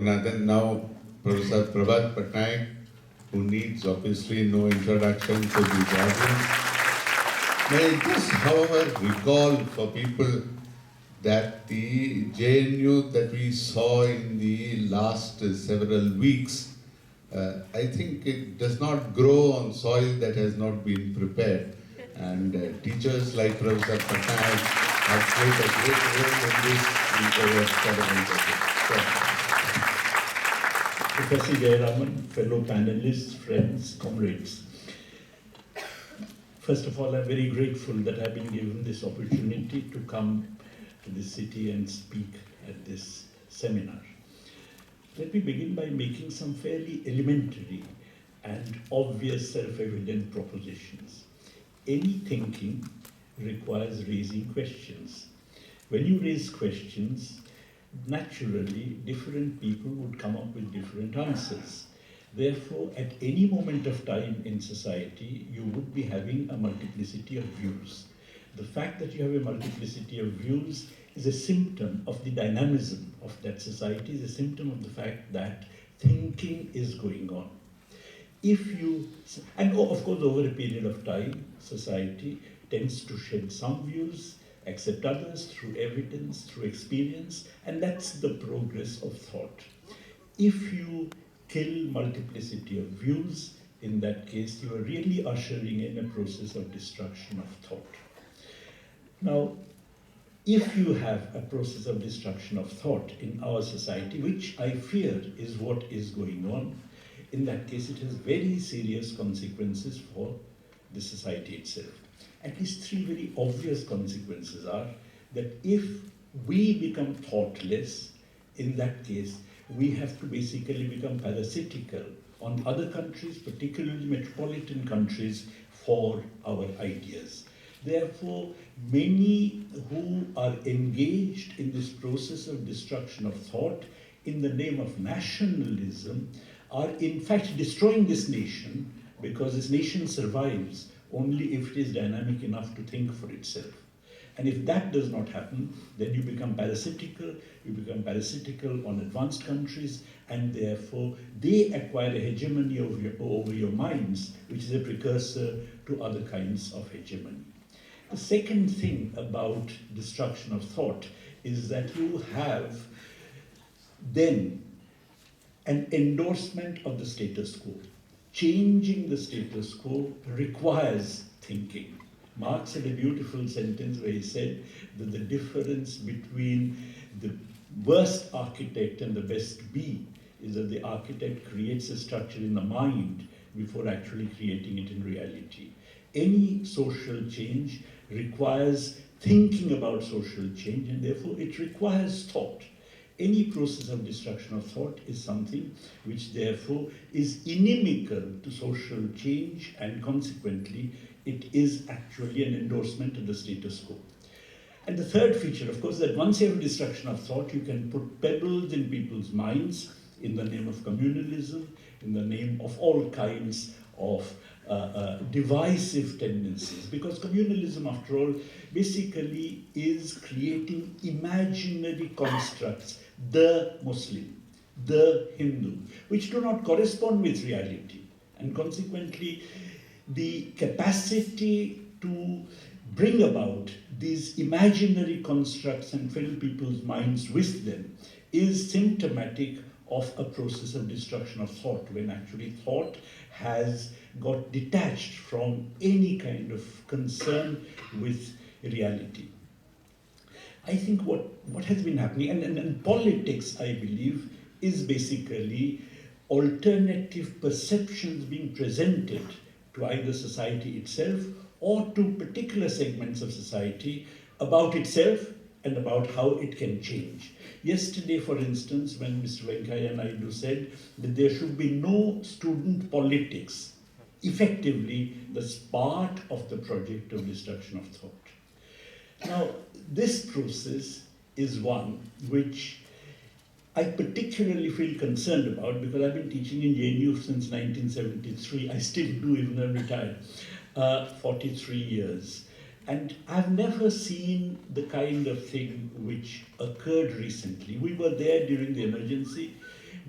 And then now Professor Prabhat Patnaik, who needs obviously no introduction to the audience. May I just, however, recall for people that the JNU that we saw in the last several weeks, I think it does not grow on soil that has not been prepared. And teachers like Professor Patnaik have played a great role in this over several decades. Professor Jayaraman, fellow panelists, friends, comrades. First of all, I'm very grateful that I've been given this opportunity to come to this city and speak at this seminar. Let me begin by making some fairly elementary and obvious self-evident propositions. Any thinking requires raising questions. When you raise questions, naturally, different people would come up with different answers. Therefore, at any moment of time in society, you would be having a multiplicity of views. The fact that you have a multiplicity of views is a symptom of the dynamism of that society, is a symptom of the fact that thinking is going on. And of course, over a period of time, society tends to shed some views, accept others through evidence, through experience, and that's the progress of thought. If you kill multiplicity of views, in that case, you are really ushering in a process of destruction of thought. Now, if you have a process of destruction of thought in our society, which I fear is what is going on, in that case, it has very serious consequences for the society itself. At least three very obvious consequences are that if we become thoughtless, in that case, we have to basically become parasitical on other countries, particularly metropolitan countries, for our ideas. Therefore, many who are engaged in this process of destruction of thought in the name of nationalism are in fact destroying this nation, because this nation survives only if it is dynamic enough to think for itself. And if that does not happen, then you become parasitical on advanced countries, and therefore they acquire a hegemony over your minds, which is a precursor to other kinds of hegemony. The second thing about destruction of thought is that you have then an endorsement of the status quo. Changing the status quo requires thinking. Marx had a beautiful sentence where he said that the difference between the worst architect and the best bee is that the architect creates a structure in the mind before actually creating it in reality. Any social change requires thinking about social change, and therefore it requires thought. Any process of destruction of thought is something which therefore is inimical to social change, and consequently it is actually an endorsement of the status quo. And the third feature, of course, that once you have a destruction of thought, you can put pebbles in people's minds in the name of communalism, in the name of all kinds of divisive tendencies, because communalism, after all, basically is creating imaginary constructs, the Muslim, the Hindu, which do not correspond with reality. And consequently, the capacity to bring about these imaginary constructs and fill people's minds with them is symptomatic of a process of destruction of thought, when actually thought has got detached from any kind of concern with reality. I think what has been happening, and politics, I believe, is basically alternative perceptions being presented to either society itself or to particular segments of society about itself and about how it can change. Yesterday, for instance, when Mr. Venkaiah Naidu said that there should be no student politics, effectively, that's part of the project of destruction of thought. Now, this process is one which I particularly feel concerned about, because I've been teaching in JNU since 1973. I still do, even though I'm retired, 43 years. And I've never seen the kind of thing which occurred recently. We were there during the emergency,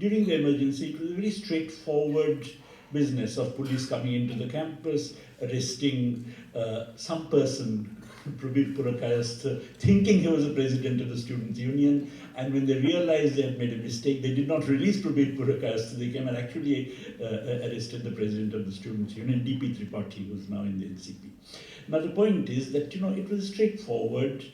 during the emergency, it was a very straightforward business of police coming into the campus, arresting some person, Prabhat Purakayastha, thinking he was the president of the Students' Union, and when they realized they had made a mistake, they did not release Prabhat Purakayastha. They came and actually arrested the president of the Students' Union, D.P. Tripathi, who is now in the NCP. Now the point is that, it was a straightforward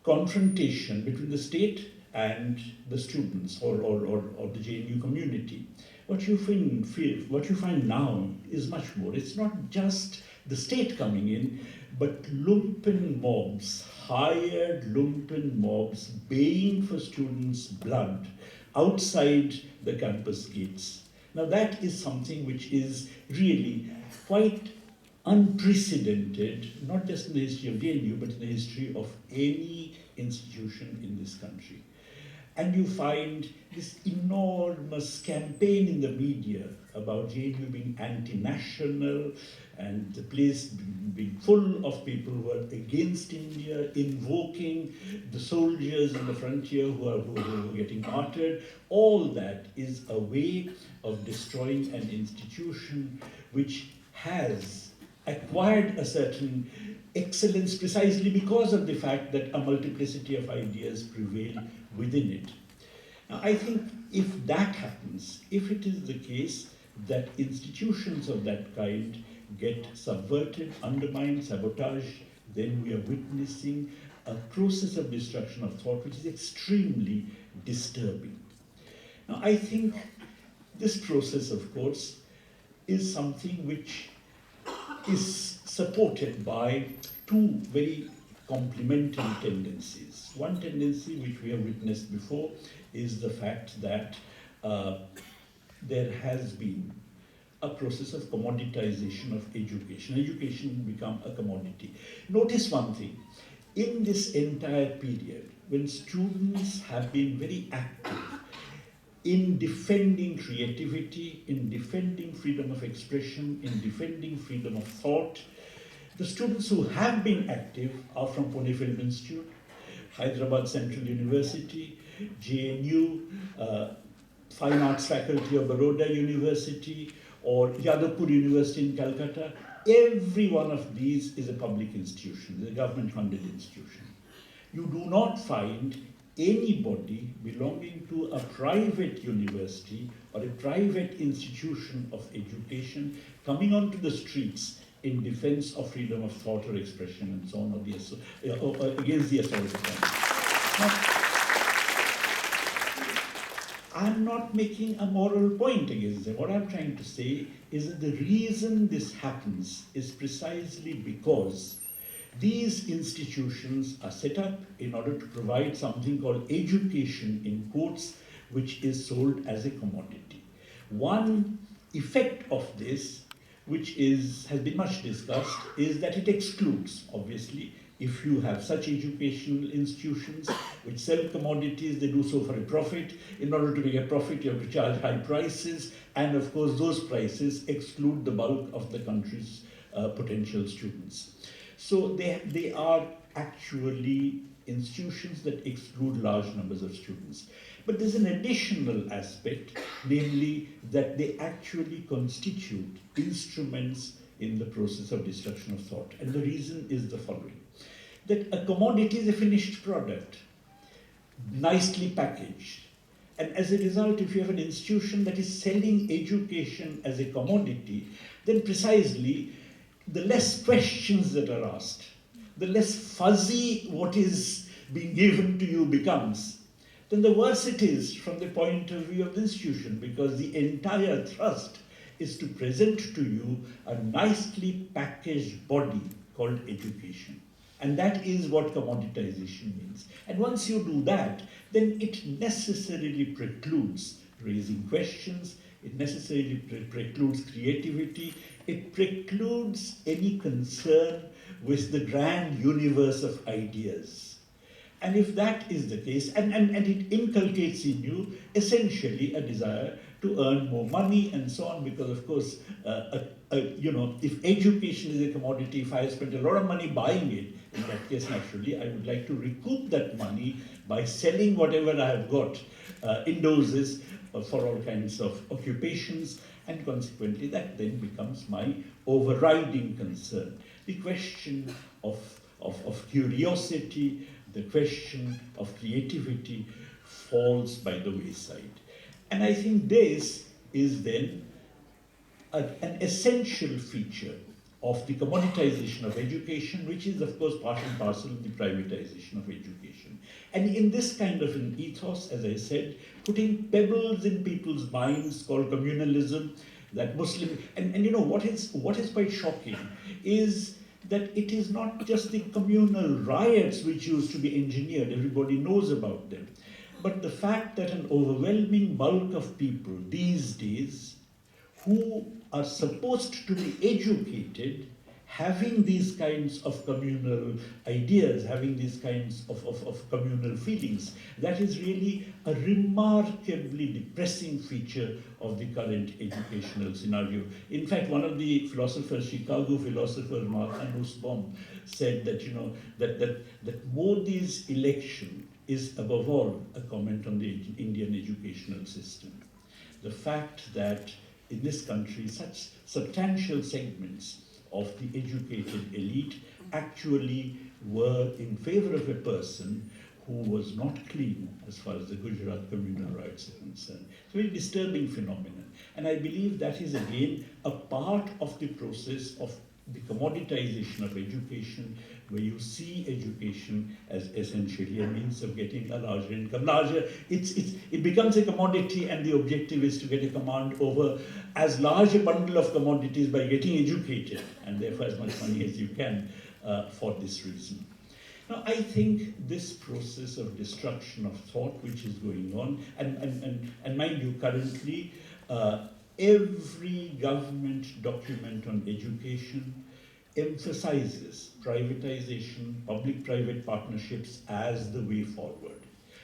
confrontation between the state and the students or the JNU community. What you find now is much more. It's not just the state coming in, but lumpen mobs, hired lumpen mobs, baying for students' blood outside the campus gates. Now that is something which is really quite unprecedented, not just in the history of JNU, but in the history of any institution in this country. And you find this enormous campaign in the media about JNU being anti-national and the place being full of people who are against India, invoking the soldiers in the frontier who are getting martyred. All that is a way of destroying an institution which has acquired a certain excellence precisely because of the fact that a multiplicity of ideas prevail within it. Now, I think if that happens, if it is the case that institutions of that kind get subverted, undermined, sabotaged, then we are witnessing a process of destruction of thought which is extremely disturbing. Now, I think this process, of course, is something which is supported by two very complementary tendencies. One tendency which we have witnessed before is the fact that there has been a process of commoditization of education. Education become a commodity. Notice one thing, in this entire period, when students have been very active in defending creativity, in defending freedom of expression, in defending freedom of thought, the students who have been active are from Pune Film Institute, Hyderabad Central University, JNU, Fine Arts Faculty of Baroda University, or Yadavpur University in Calcutta. Every one of these is a public institution, is a government-funded institution. You do not find anybody belonging to a private university or a private institution of education coming onto the streets in defense of freedom of thought or expression and so on, or against the assault of Now, I'm not making a moral point against them. What I'm trying to say is that the reason this happens is precisely because these institutions are set up in order to provide something called education, in quotes, which is sold as a commodity. One effect of this, which has been much discussed, is that it excludes, obviously, if you have such educational institutions which sell commodities, they do so for a profit. In order to make a profit, you have to charge high prices, and of course those prices exclude the bulk of the country's potential students. So they are actually institutions that exclude large numbers of students. But there's an additional aspect, namely that they actually constitute instruments in the process of destruction of thought. And the reason is the following: that a commodity is a finished product, nicely packaged. And as a result, if you have an institution that is selling education as a commodity, then precisely the less questions that are asked, the less fuzzy what is being given to you becomes, then the worse it is from the point of view of the institution, because the entire thrust is to present to you a nicely packaged body called education. And that is what commoditization means. And once you do that, then it necessarily precludes raising questions, it necessarily precludes creativity, it precludes any concern with the grand universe of ideas. And if that is the case, and it inculcates in you essentially a desire to earn more money and so on, because of course, if education is a commodity, if I spent a lot of money buying it, in that case, naturally, I would like to recoup that money by selling whatever I have got in doses for all kinds of occupations, and consequently that then becomes my overriding concern. The question of curiosity, the question of creativity falls by the wayside. And I think this is then an essential feature of the commoditization of education, which is of course part and parcel of the privatization of education. And in this kind of an ethos, as I said, putting pebbles in people's minds called communalism, that Muslim, and you know what is quite shocking is that it is not just the communal riots which used to be engineered, everybody knows about them, but the fact that an overwhelming bulk of people these days who are supposed to be educated, having these kinds of communal ideas, having these kinds of communal feelings, that is really a remarkably depressing feature of the current educational scenario. In fact, one of the philosophers, Chicago philosopher Martha Nussbaum, said that, you know, that Modi's election is above all a comment on the Indian educational system. The fact that in this country, such substantial segments of the educated elite actually were in favor of a person who was not clean as far as the Gujarat communal rights are concerned. It's a very disturbing phenomenon. And I believe that is again a part of the process of the commoditization of education, where you see education as essentially a means of getting a larger income. It becomes a commodity, and the objective is to get a command over as large a bundle of commodities by getting educated, and therefore as much money as you can for this reason. Now, I think this process of destruction of thought which is going on, and mind you, currently, every government document on education emphasizes privatization, public-private partnerships as the way forward.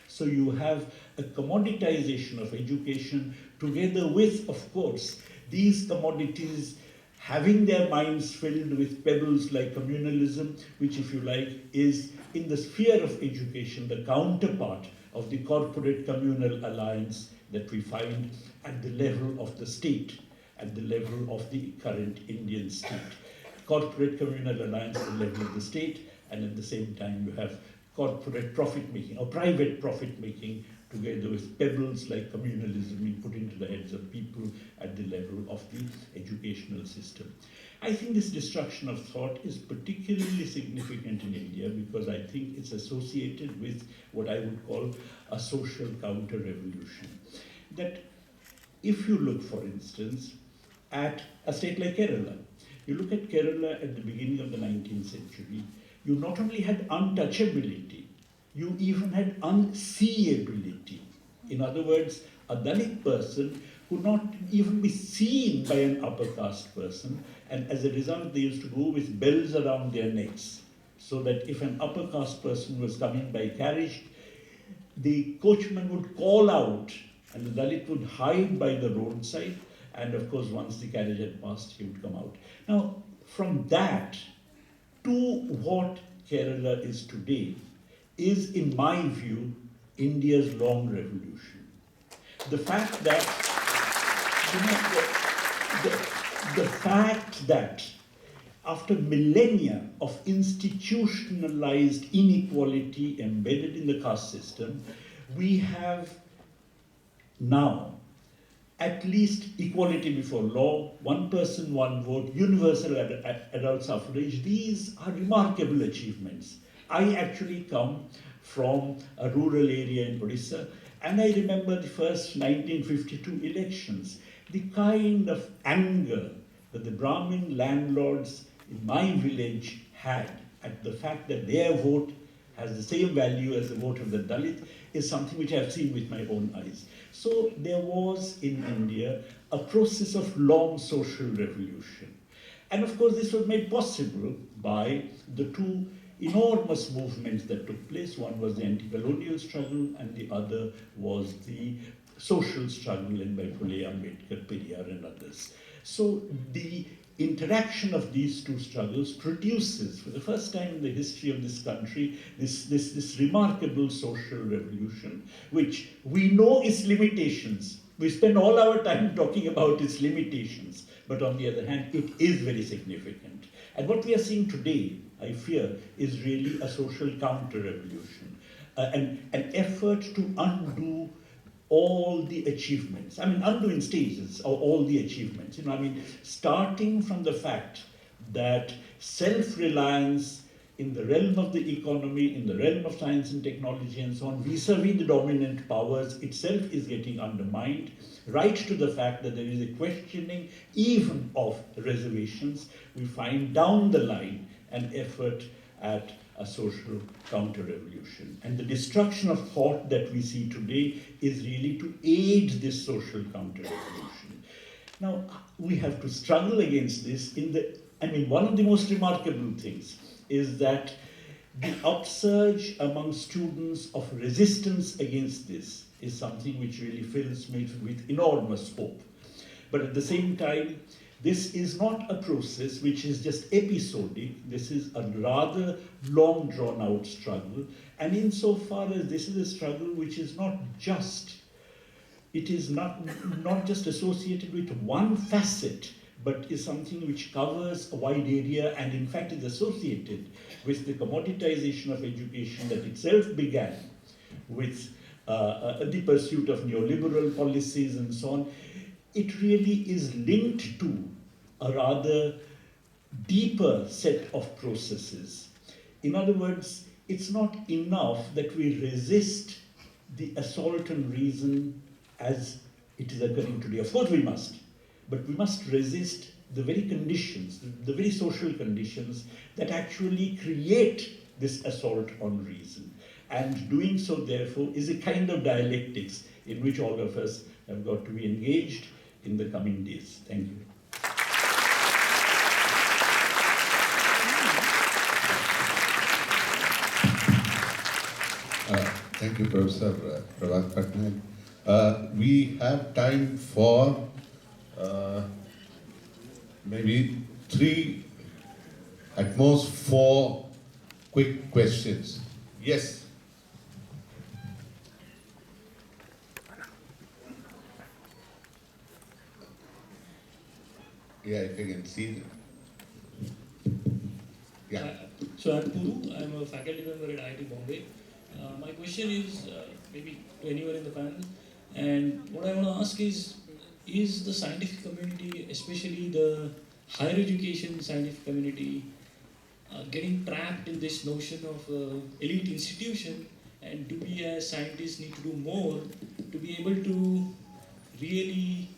So you have a commoditization of education together with, of course, these commodities having their minds filled with pebbles like communalism, which, if you like, is in the sphere of education the counterpart of the corporate communal alliance that we find at the level of the state, at the level of the current Indian state. Corporate communal alliance at the level of the state, and at the same time you have corporate profit-making or private profit-making together with pebbles like communalism being put into the heads of people at the level of the educational system. I think this destruction of thought is particularly significant in India because I think it's associated with what I would call a social counter-revolution. That if you look, for instance, at a state like Kerala, you look at Kerala at the beginning of the 19th century, you not only had untouchability, you even had unseeability. In other words, a Dalit person could not even be seen by an upper caste person, and as a result they used to go with bells around their necks, so that if an upper caste person was coming by carriage, the coachman would call out and the Dalit would hide by the roadside, and of course once the carriage had passed he would come out. Now from that to what Kerala is today is, in my view, India's long revolution. The fact that, the fact that after millennia of institutionalized inequality embedded in the caste system, we have now at least equality before law, one person, one vote, universal adult suffrage. These are remarkable achievements. I actually come from a rural area in Odisha, and I remember the first 1952 elections, the kind of anger that the Brahmin landlords in my village had at the fact that their vote has the same value as the vote of the Dalit is something which I have seen with my own eyes. So there was in India a process of long social revolution. And of course this was made possible by the two enormous movements that took place. One was the anti-colonial struggle and the other was the social struggle led by Phule, Ambedkar, Periyar and others. So the interaction of these two struggles produces, for the first time in the history of this country, this remarkable social revolution, which we know its limitations. We spend all our time talking about its limitations, but on the other hand, it is very significant. And what we are seeing today, I fear, is really a social counter-revolution, an effort to undo all the achievements. I mean, undo in stages, or all the achievements. Starting from the fact that self-reliance in the realm of the economy, in the realm of science and technology and so on, vis-a-vis the dominant powers itself is getting undermined, right to the fact that there is a questioning even of reservations. We find down the line an effort at a social counter-revolution. And the destruction of thought that we see today is really to aid this social counter-revolution. Now, we have to struggle against this one of the most remarkable things is that the upsurge among students of resistance against this is something which really fills me with enormous hope. But at the same time, this is not a process which is just episodic. This is a rather long drawn out struggle. And insofar as this is a struggle which is not just associated with one facet, but is something which covers a wide area and in fact is associated with the commoditization of education that itself began with the pursuit of neoliberal policies and so on. It really is linked to a rather deeper set of processes. In other words, it's not enough that we resist the assault on reason as it is occurring today. Of course we must, but we must resist the very conditions, the very social conditions that actually create this assault on reason. And doing so, therefore, is a kind of dialectics in which all of us have got to be engaged in the coming days. Thank you. Thank you, Professor Prabhat Patnaik. We have time for maybe 3, at most 4 quick questions. Yes. Yeah, if you can see them. Yeah. So I'm Puru, I'm a faculty member at IIT Bombay. My question is maybe to anyone in the panel, and what I want to ask is the scientific community, especially the higher education scientific community, getting trapped in this notion of elite institution, and do we as scientists need to do more to be able to really,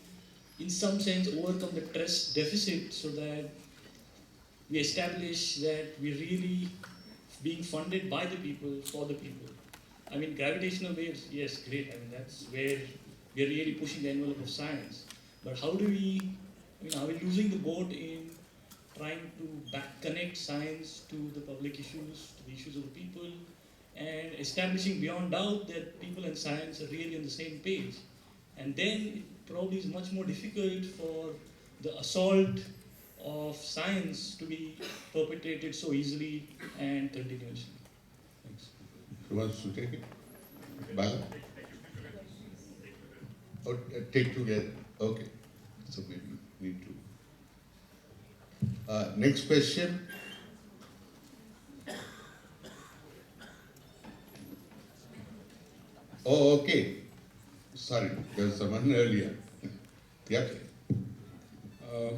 in some sense, overcome the trust deficit so that we establish that we're really being funded by the people, for the people. I mean, gravitational waves, yes, great. I mean, that's where we're really pushing the envelope of science. But how do we, are we losing the boat in trying to back connect science to the public issues, to the issues of the people, and establishing beyond doubt that people and science are really on the same page? And then it probably is much more difficult for the assault of science to be perpetrated so easily and continuously. Thanks. Who wants to take it? Bala? Or take together? Okay. So we need to. Next question. Oh, okay. Sorry, there was someone earlier. Yep.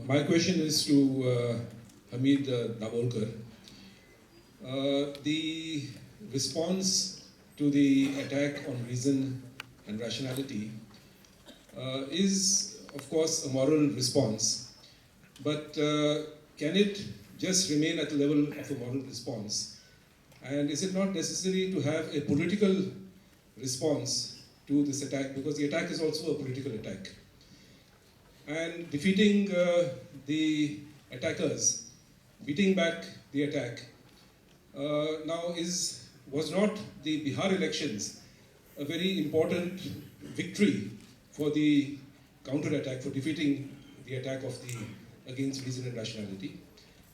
My question is to Hamid Davolkar. The response to the attack on reason and rationality is, of course, a moral response, but can it just remain at the level of a moral response? And is it not necessary to have a political response to this attack, because the attack is also a political attack? And defeating the attackers, beating back the attack, was not the Bihar elections a very important victory for the counter-attack, for defeating the attack against reason and rationality?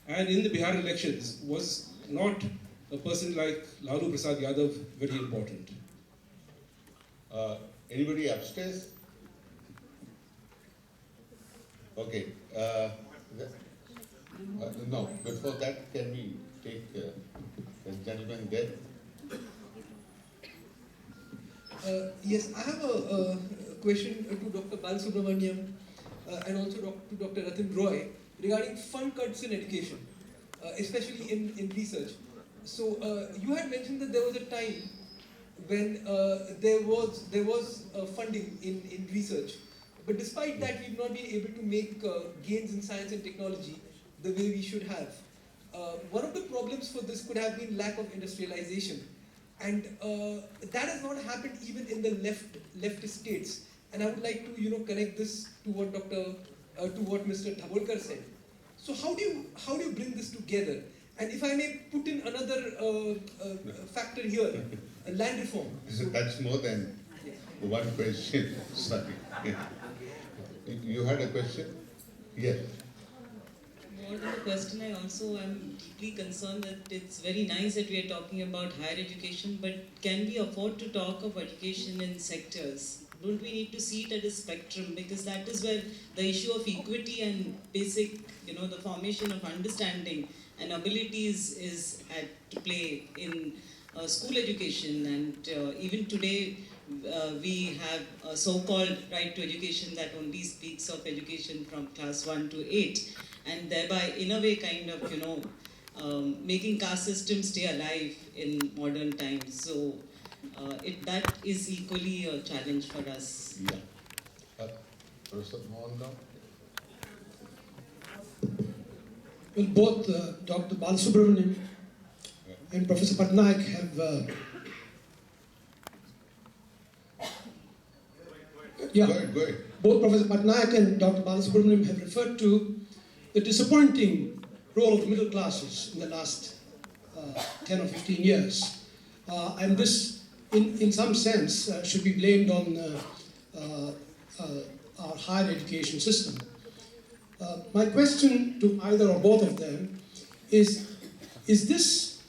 And in the Bihar elections, was not a person like Lalu Prasad Yadav very important? Anybody upstairs? Okay. No, before that, can we take the gentleman there? Yes, I have a question to Dr. Balasubramaniam and also to Dr. Ratin Roy regarding fund cuts in education, especially in research. So you had mentioned that there was a time when there was funding in research, but despite that we've not been able to make gains in science and technology the way we should have. One of the problems for this could have been lack of industrialization. And that has not happened even in the leftist states. And I would like to connect this to what Mr. Thabolkar said. So how do you bring this together? And if I may put in another factor here, land reform. So, that's more than one question. Sorry. You had a question? Yes. More than the question, I also am deeply concerned that it's very nice that we are talking about higher education, but can we afford to talk of education in sectors? Don't we need to see it at a spectrum? Because that is where the issue of equity and basic, the formation of understanding and abilities is at play in school education. And even today, we have a so-called right to education that only speaks of education from class 1 to 8. And thereby, in a way, kind of, making caste system stay alive in modern times. So, that is equally a challenge for us. Yeah. Professor Mohan now? Well, both Dr. Balasubramaniam and Professor Patnaik have Go ahead. both Professor Patnaik and Dr. Balasubramaniam have referred to the disappointing role of the middle classes in the last 10 or 15 years. And this, in some sense, should be blamed on our higher education system. My question to either or both of them is this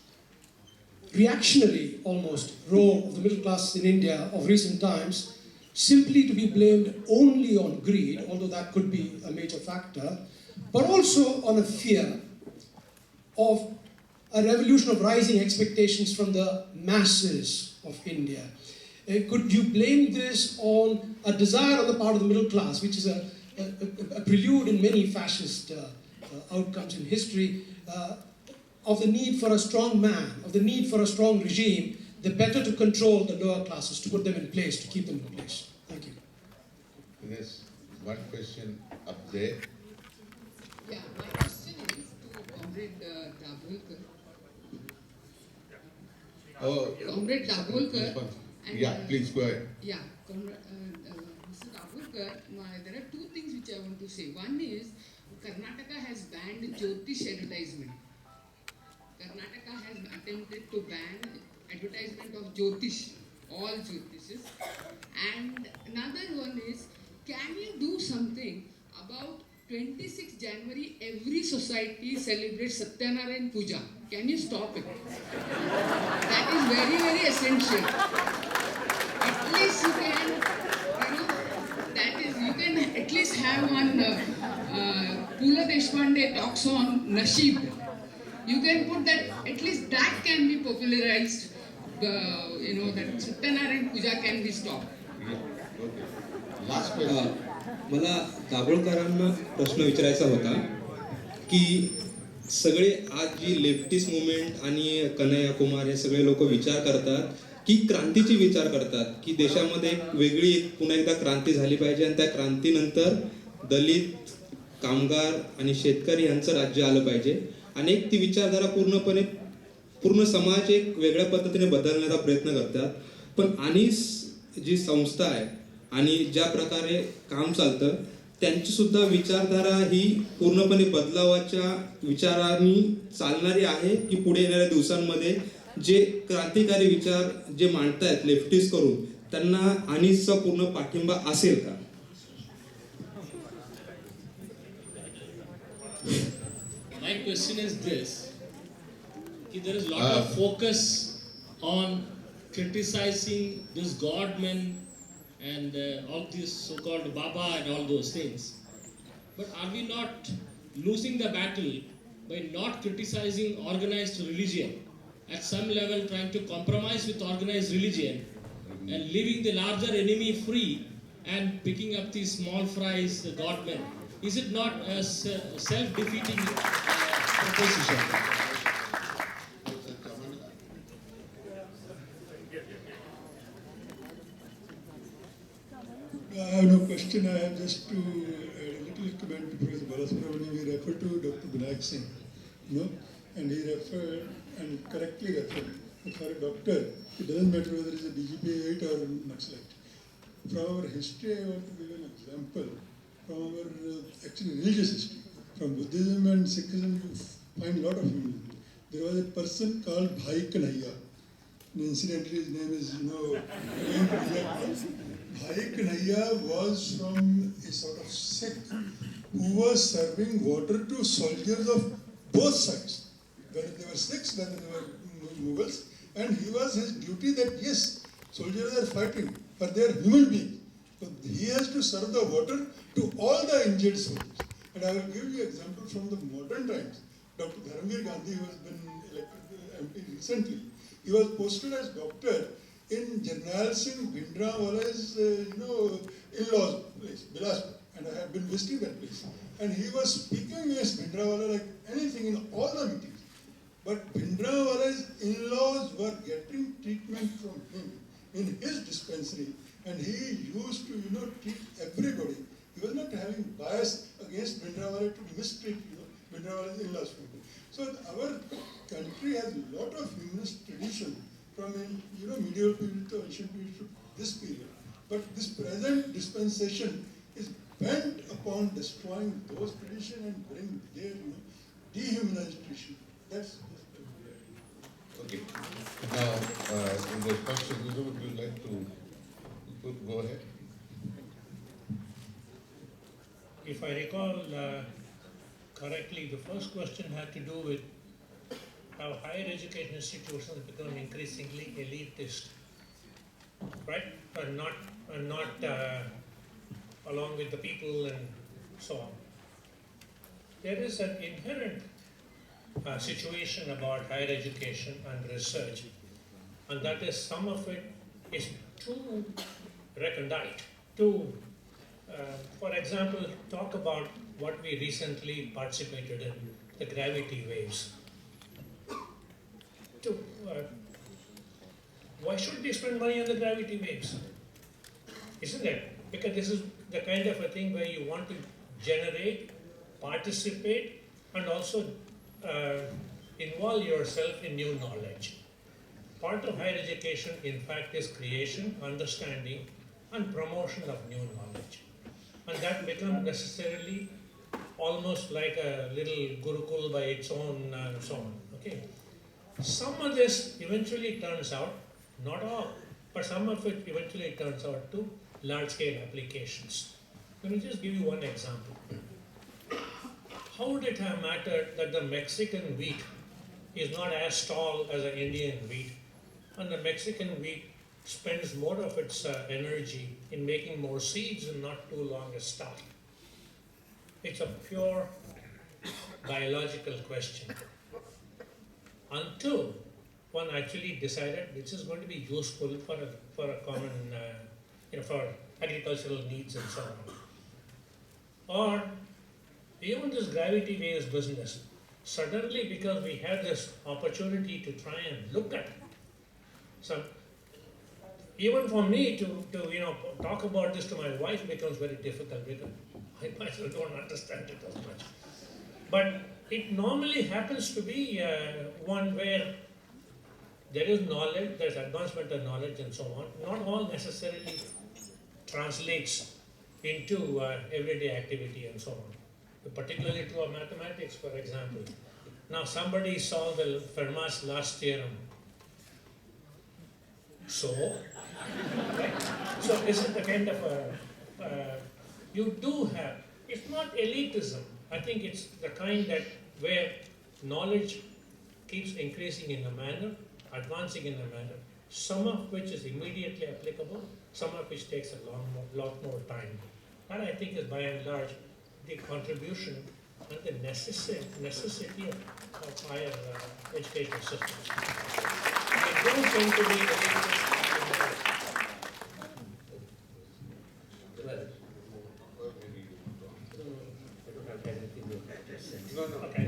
reactionary, almost, role of the middle class in India of recent times simply to be blamed only on greed, although that could be a major factor, but also on a fear of a revolution of rising expectations from the masses of India? Could you blame this on a desire on the part of the middle class, which is a prelude in many fascist outcomes in history, of the need for a strong man, of the need for a strong regime, the better to control the lower classes, to put them in place, to keep them in place? Thank you. There's one question up there. Yeah, my question is to Comrade Dabholkar. Oh, Comrade Dabholkar. Yeah, please go ahead. Yeah, Mr. Dabholkar, there are two things which I want to say. One is, Karnataka has banned Jyotish advertisement. Karnataka has attempted to ban advertisement of Jyotish, all Jyotishes. And another one is, can you do something about 26 January, every society celebrates Satyanarayan Puja. Can you stop it? That is very, very essential. At least you can, you can at least have one, Pula Deshpande talks on Nasheed. You can put that, at least that can be popularized, that Satyanarayan Puja can be stopped. Last question. मला दाभोळकरांना प्रश्न विचारायचा होता की सगळे आज जी leftist movement आणि कन्हैया कुमार हे सगळे लोक विचार करतात की क्रांतीची विचार करतात की देशामध्ये एक वेगळी पुन्हा एकदा क्रांती झाली पाहिजे आणि त्या क्रांतीनंतर दलित कामगार आणि शेतकरी यांचं राज्य आलं पाहिजे आणि एक ती विचारधारा पूर्ण समाज एक वेगळ्या पद्धतीने बदलण्याचा प्रयत्न करतात. पण अनीस जी संस्था आहे आणि ज्या प्रकारे काम चालतं त्यांची सुद्धा विचारधारा ही पूर्णपणे बदलावाच्या विचारांनी चालणारी आहे की पुढे येणाऱ्या दिवसांमध्ये जे क्रांतिकारी विचार जे मांडतायत लेफ्टिस्ट करून त्यांना अनीसचा पूर्ण पाठिंबा असेल का? My question is this, कि there is a lot of focus on criticizing this godmen and all these so-called Baba and all those things. but are we not losing the battle by not criticizing organized religion? At some level, trying to compromise with organized religion and leaving the larger enemy free and picking up these small fries, the godmen. Is it not a self-defeating proposition? I have no question. I have just to add a little comment to Professor Balasubramanian. He referred to Dr. Binayak Singh, and he referred, and correctly referred, that for a doctor, it doesn't matter whether it's a DGP 8 or Naxalite. From our history, I want to give an example from our actually religious history. From Buddhism and Sikhism, you find a lot of humanism. There was a person called Bhai Kanhaiya. And incidentally, his name is, Bhai Kanhaiya was from a sort of sect who was serving water to soldiers of both sides, whether they were Sikhs, whether they were Mughals, and he was his duty that yes, soldiers are fighting, but they are human beings. So he has to serve the water to all the injured soldiers. And I will give you an example from the modern times. Dr. Dharamveer Gandhi, who has been elected MP recently, he was posted as doctor in Jarnail Singh Bhindranwala's, in-laws place, Bilaspur, and I have been visiting that place. And he was speaking against Bhindranwala like anything in all the meetings. But Bhindranwala's in-laws were getting treatment from him in his dispensary, and he used to, treat everybody. He was not having bias against Bhindranwala to mistreat, Bhindranwala's in-laws. So our country has a lot of humanist tradition from medieval period to ancient period to this period. But this present dispensation is bent upon destroying those traditions and bring their dehumanized tradition. That's okay. Now, in response to Guru, would you like to go ahead? If I recall correctly, the first question had to do with how higher education institutions become increasingly elitist, right? And not along with the people and so on. There is an inherent situation about higher education and research, and that is some of it is too recondite, too, for example, talk about what we recently participated in, the gravity waves. Why should we spend money on the gravity waves? Isn't it? Because this is the kind of a thing where you want to generate, participate, and also involve yourself in new knowledge. Part of higher education, in fact, is creation, understanding, and promotion of new knowledge. And that becomes necessarily almost like a little Gurukul by its own and so on. Okay. Some of this eventually turns out, not all, but some of it eventually turns out to large-scale applications. Let me just give you one example. How would it have mattered that the Mexican wheat is not as tall as the Indian wheat, and the Mexican wheat spends more of its energy in making more seeds and not too long a stalk? It's a pure biological question. Until one actually decided this is going to be useful for a common, for agricultural needs and so on. Or even this gravity waves business, suddenly because we had this opportunity to try and look at some, even for me to talk about this to my wife becomes very difficult because I myself don't understand it as much. But it normally happens to be one where there is knowledge, there's advancement of knowledge and so on. Not all necessarily translates into everyday activity and so on. Particularly true of mathematics, for example. Now somebody solved the Fermat's last theorem. So this is the kind of you do have, it's not elitism. I think it's the kind that where knowledge keeps increasing in a manner, advancing in a manner, some of which is immediately applicable, some of which takes a lot more time. That I think is by and large the contribution and the necessity of higher educational systems. They don't tend to be well. Okay.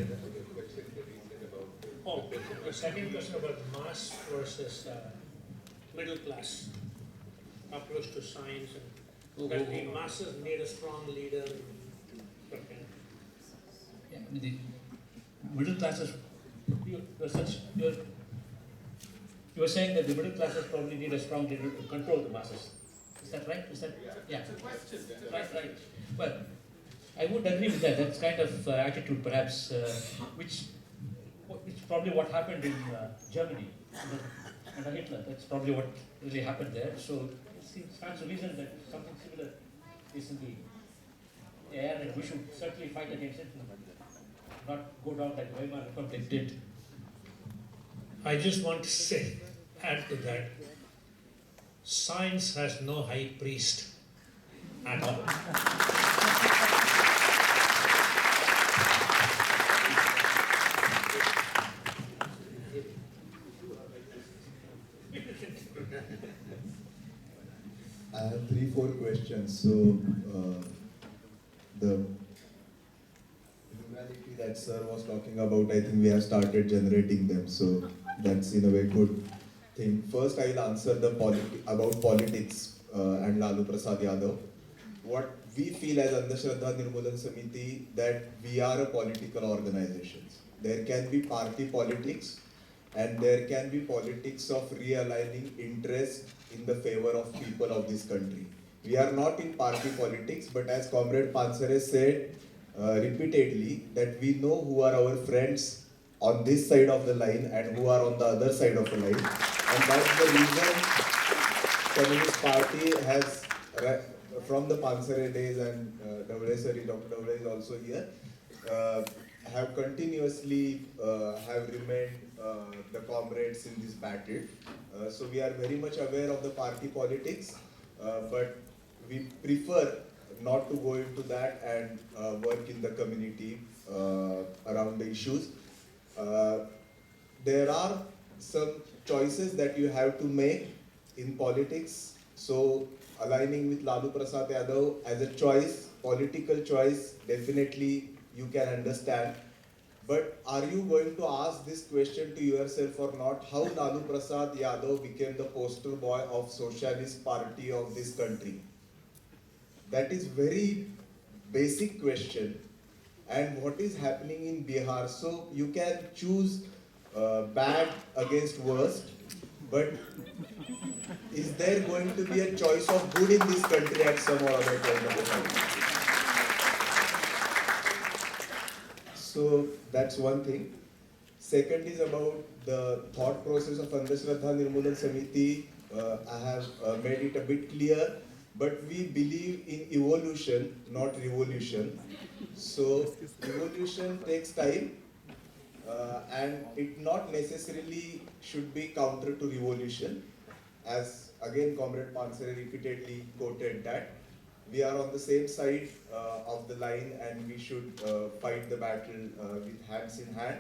Oh, the second question about mass versus middle class approach to science, and that the masses need a strong leader. Okay. Yeah, the middle classes, you were saying that the middle classes probably need a strong leader to control the masses. Is that right? Is that, yeah. It's a question. Right. Well, I would agree with that. That's kind of attitude, perhaps, which probably what happened in Germany under Hitler. That's probably what really happened there. So it stands to reason that something similar is in the air, and we should certainly fight against it, not go down like Weimar Republic did. I just want to add to that, science has no high priest at all. I have 3-4 questions. So, the humanity that sir was talking about, I think we have started generating them. So that's in a way good thing. First, I will answer the about politics and Lalu Prasad Yadav. What we feel as Andhashraddha Nirmulan Samiti, that we are a political organization. There can be party politics, and there can be politics of realigning interest in the favor of people of this country. We are not in party politics, but as Comrade Pansare said repeatedly, that we know who are our friends on this side of the line and who are on the other side of the line. And that's the reason Communist Party has, from the Pansare days, and Dr. Dovle is also here, have continuously have remained the comrades in this battle. So we are very much aware of the party politics, but we prefer not to go into that and work in the community around the issues. There are some choices that you have to make in politics. So aligning with Lalu Prasad Yadav as a choice, political choice, definitely you can understand. But are you going to ask this question to yourself or not? How Lalu Prasad Yadav became the poster boy of Socialist Party of this country? That is very basic question. And what is happening in Bihar? So you can choose bad against worst, but is there going to be a choice of good in this country at some or other point of time? So that's one thing. Second is about the thought process of Andhashraddha Nirmulan Samiti. I have made it a bit clear, but we believe in evolution, not revolution. So evolution takes time, and it not necessarily should be counter to revolution. As again Comrade Pansare repeatedly quoted that we are on the same side of the line, and we should fight the battle with hands in hand.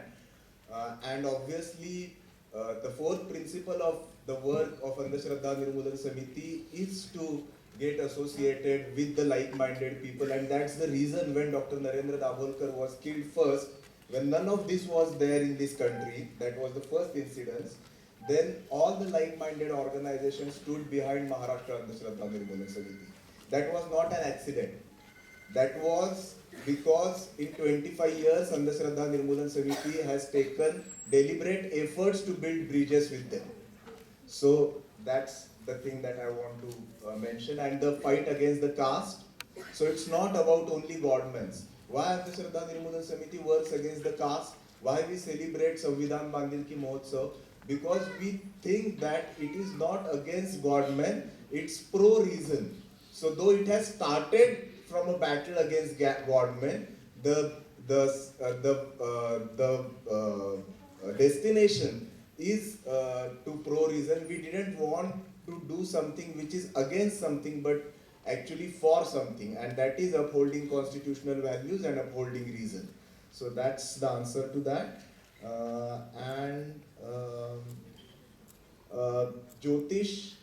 And obviously, the fourth principle of the work of Andhashraddha Nirmulan Samiti is to get associated with the like-minded people, and that's the reason when Dr. Narendra Dabholkar was killed first, when none of this was there in this country, that was the first incident, then all the like-minded organizations stood behind Maharashtra Andhashraddha Nirmulan Samiti. That was not an accident. That was because in 25 years, Andhashraddha Nirmulan Samiti has taken deliberate efforts to build bridges with them. So that's the thing that I want to mention. And the fight against the caste. So it's not about only governments. Why Andhashraddha Nirmulan Samiti works against the caste? Why we celebrate Samvidhan Bandilki Mahotsav? Because we think that it is not against government, it's pro-reason. So though it has started from a battle against government, the destination is to pro-reason. We didn't want to do something which is against something, but actually for something, and that is upholding constitutional values and upholding reason. So that's the answer to that. And Jyotish,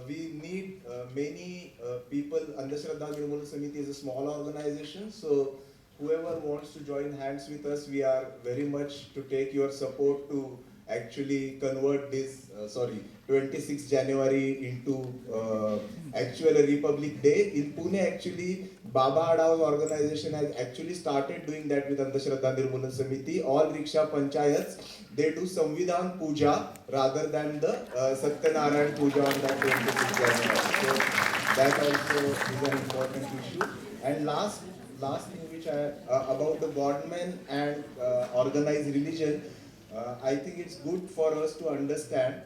we need many people. Andhashraddha Nirmula Samiti is a small organization, so whoever wants to join hands with us, we are very much to take your support to actually convert this, 26 January into actual Republic Day. In Pune, actually, Baba Adav's organization has actually started doing that with Andhashraddha Nirmula Samiti. All Riksha Panchayats, they do Samvidhan Puja rather than the Satyanarayan Puja on that 26 January. So that also is an important issue. And last thing which about the government and organized religion, I think it's good for us to understand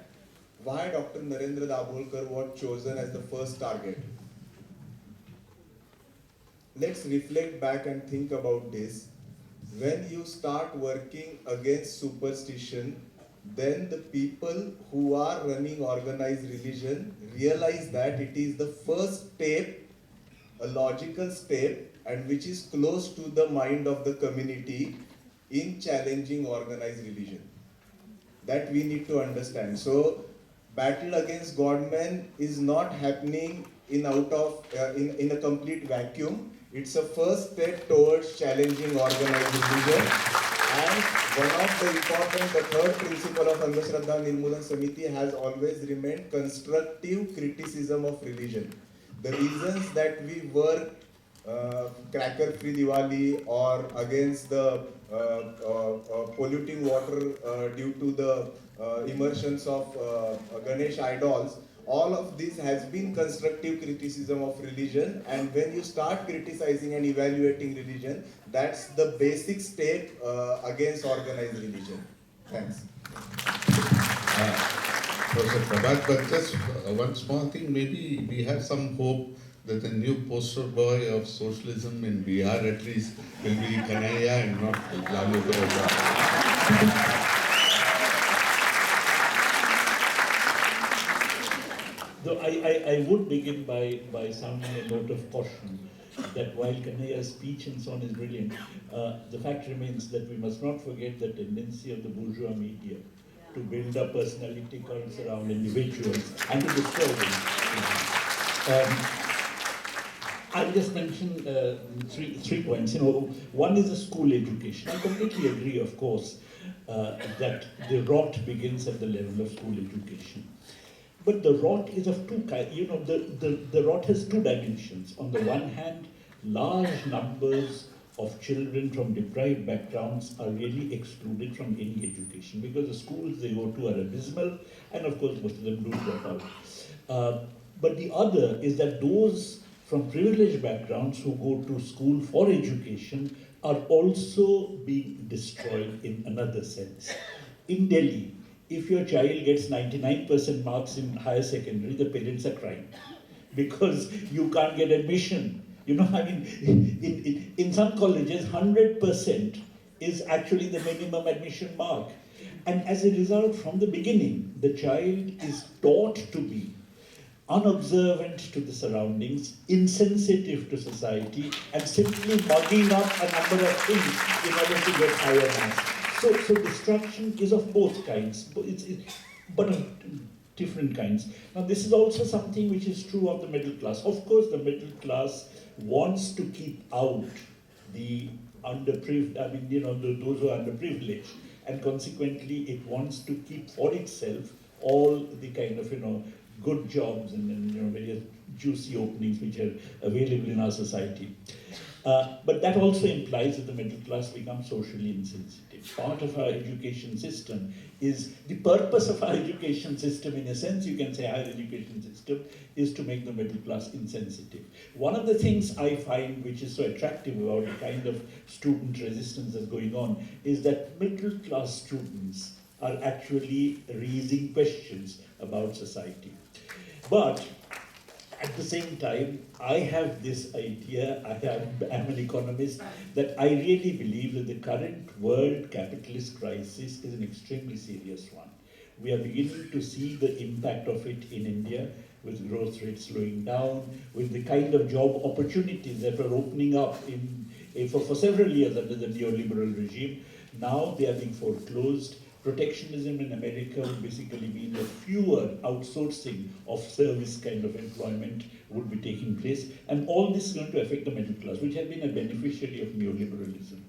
why Dr. Narendra Dabholkar was chosen as the first target. Let's reflect back and think about this. When you start working against superstition, then the people who are running organized religion realize that it is the first step, a logical step, and which is close to the mind of the community in challenging organized religion. That we need to understand. So, battle against Godmen is not happening in a complete vacuum. It's a first step towards challenging organized religion. And one of the the third principle of Andhashraddha Nirmulan Samiti has always remained constructive criticism of religion. The reasons that we work cracker-free Diwali or against the polluting water due to the immersions of Ganesh idols, all of this has been constructive criticism of religion, and when you start criticizing and evaluating religion, that's the basic step against organized religion. Thanks. Professor Prabhat, but just one small thing, maybe we have some hope that the new poster boy of socialism in Bihar at least will be Kanhaiya and not Lalu Prabhat. Though I would begin by sounding a note of caution that while Kanhaiya's speech and so on is brilliant, the fact remains that we must not forget the tendency of the bourgeois media to build up personality cults around individuals and to destroy them. I'll just mention three points. One is the school education. I completely agree, of course, that the rot begins at the level of school education. But the rot is of two kinds. The rot has two dimensions. On the one hand, large numbers of children from deprived backgrounds are really excluded from any education because the schools they go to are abysmal, and of course most of them do drop out. But the other is that those from privileged backgrounds who go to school for education are also being destroyed in another sense. In Delhi, if your child gets 99% marks in higher secondary, the parents are crying because you can't get admission. In some colleges, 100% is actually the minimum admission mark. And as a result, from the beginning, the child is taught to be unobservant to the surroundings, insensitive to society, and simply mugging up a number of things in order to get higher marks. So destruction is of both kinds, but of different kinds. Now this is also something which is true of the middle class. Of course, the middle class wants to keep out the underprivileged, those who are underprivileged, and consequently it wants to keep for itself all the kind of, good jobs and various juicy openings which are available in our society. But that also implies that the middle class becomes socially insensitive. Part of our education system is, the purpose of our education system, in a sense you can say higher education system, is to make the middle class insensitive. One of the things I find which is so attractive about the kind of student resistance that's going on is that middle class students are actually raising questions about society. But at the same time, I have this idea, I'm an economist, that I really believe that the current world capitalist crisis is an extremely serious one. We are beginning to see the impact of it in India, with growth rates slowing down, with the kind of job opportunities that were opening up for several years under the neoliberal regime. Now they are being foreclosed. Protectionism in America would basically mean that fewer outsourcing of service kind of employment would be taking place, and all this is going to affect the middle class, which has been a beneficiary of neoliberalism.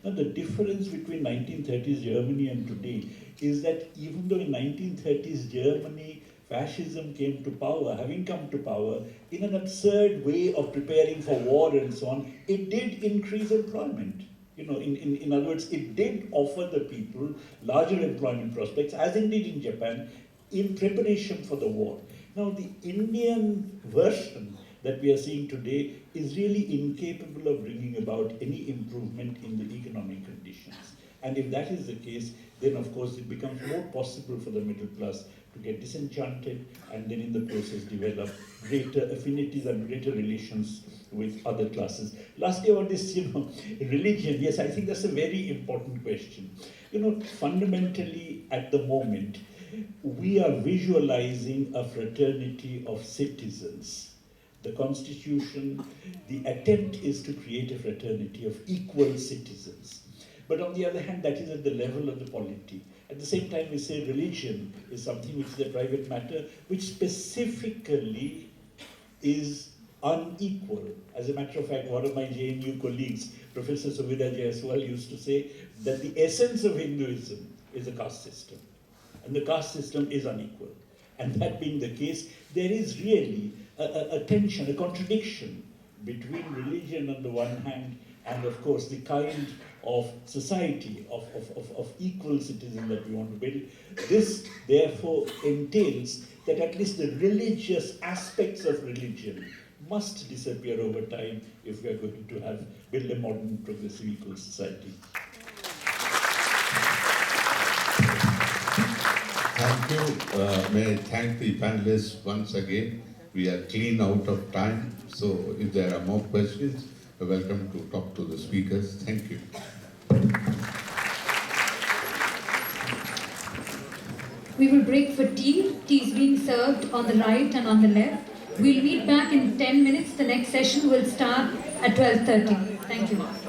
Now the difference between 1930s Germany and today is that even though in 1930s Germany fascism came to power, having come to power in an absurd way of preparing for war and so on, it did increase employment. You know, in other words, it did offer the people larger employment prospects, as indeed in Japan, in preparation for the war. Now, the Indian version that we are seeing today is really incapable of bringing about any improvement in the economic conditions. And if that is the case, then of course it becomes more possible for the middle class to get disenchanted and then in the process develop greater affinities and greater relations with other classes. Lastly, about this, religion, yes, I think that's a very important question. Fundamentally at the moment, we are visualizing a fraternity of citizens. The Constitution, the attempt is to create a fraternity of equal citizens. But on the other hand, that is at the level of the polity. At the same time, we say religion is something which is a private matter, which specifically is unequal. As a matter of fact, one of my JNU colleagues, Professor Suvida Jaiswal, used to say that the essence of Hinduism is a caste system. And the caste system is unequal. And that being the case, there is really a tension, a contradiction between religion on the one hand and of course the kind of society of equal citizens that we want to build. This therefore entails that at least the religious aspects of religion must disappear over time if we are going to build a modern progressive equal society. Thank you. May I thank the panelists once again. We are clean out of time, so if there are more questions, you're welcome to talk to the speakers. Thank you. We will break for tea. Tea is being served on the right and on the left. We'll meet back in 10 minutes. The next session will start at 12:30. Thank you.